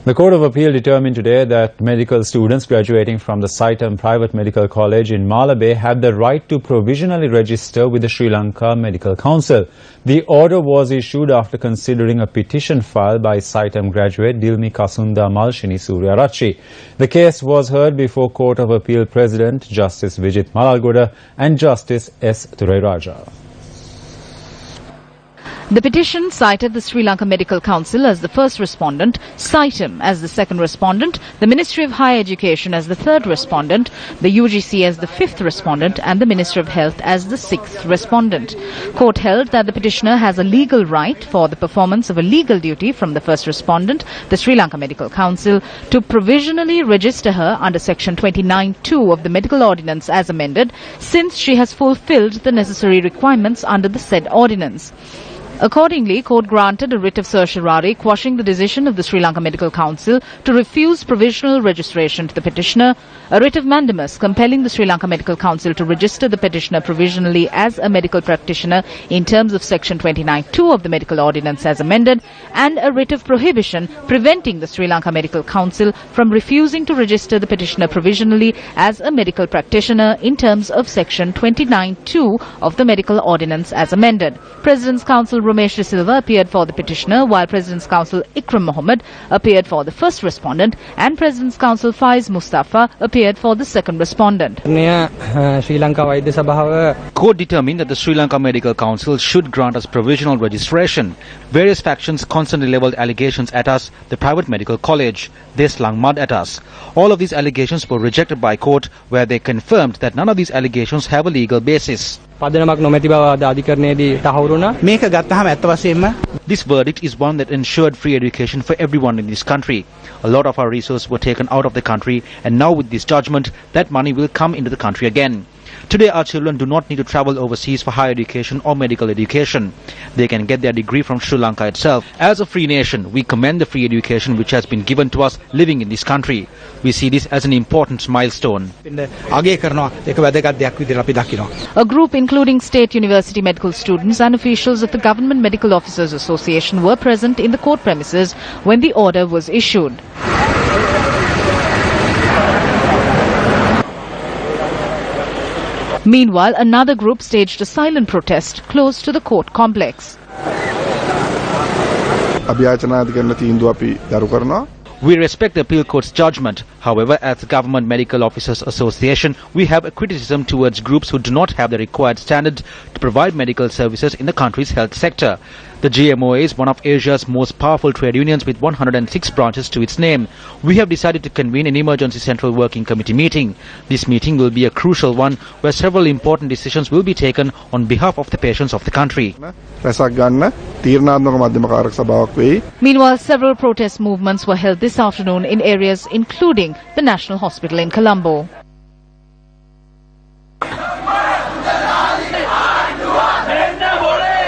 The Court of Appeal determined today that medical students graduating from the SAITM private medical college in Malabay have the right to provisionally register with the Sri Lanka Medical Council. The order was issued after considering a petition filed by SAITM graduate Dilmi Kasunda Malshini Suryarachi. The case was heard before Court of Appeal President Justice Vijit Malalgoda and Justice S. Thurayraja. The petition cited the Sri Lanka Medical Council as the first respondent, SAITM as the second respondent, the Ministry of Higher Education as the third respondent, the UGC as the fifth respondent and the Ministry of Health as the sixth respondent. Court held that the petitioner has a legal right for the performance of a legal duty from the first respondent, the Sri Lanka Medical Council, to provisionally register her under Section 29(2) of the Medical Ordinance as amended, since she has fulfilled the necessary requirements under the said ordinance. Accordingly, Court granted a writ of certiorari quashing the decision of the Sri Lanka Medical Council to refuse provisional registration to the petitioner, a writ of mandamus compelling the Sri Lanka Medical Council to register the petitioner provisionally as a medical practitioner in terms of Section 29(2) of the Medical Ordinance as amended, and a writ of prohibition preventing the Sri Lanka Medical Council from refusing to register the petitioner provisionally as a medical practitioner in terms of Section 29(2) of the Medical Ordinance as amended. President's Counsel Ramesh De Silva appeared for the petitioner, while President's Counsel Ikram Mohammed appeared for the first respondent and President's Counsel Faiz Mustafa appeared for the second respondent. Court determined that the Sri Lanka Medical Council should grant us provisional registration. Various factions constantly levelled allegations at us, the private medical college. They slung mud at us. All of these allegations were rejected by court, where they confirmed that none of these allegations have a legal basis. This verdict is one that ensured free education for everyone in this country. A lot of our resources were taken out of the country, and now with this judgment, that money will come into the country again. Today, our children do not need to travel overseas for higher education or medical education. They can get their degree from Sri Lanka itself. As a free nation, we commend the free education which has been given to us living in this country. We see this as an important milestone. A group including state university medical students and officials of the Government Medical Officers Association were present in the court premises when the order was issued. Meanwhile, another group staged a silent protest close to the court complex. We respect the appeal court's judgment. However, as the Government Medical Officers Association, we have a criticism towards groups who do not have the required standard to provide medical services in the country's health sector. The GMOA is one of Asia's most powerful trade unions with 106 branches to its name. We have decided to convene an emergency central working committee meeting. This meeting will be a crucial one where several important decisions will be taken on behalf of the patients of the country. Meanwhile, several protest movements were held this afternoon in areas including the National Hospital in Colombo.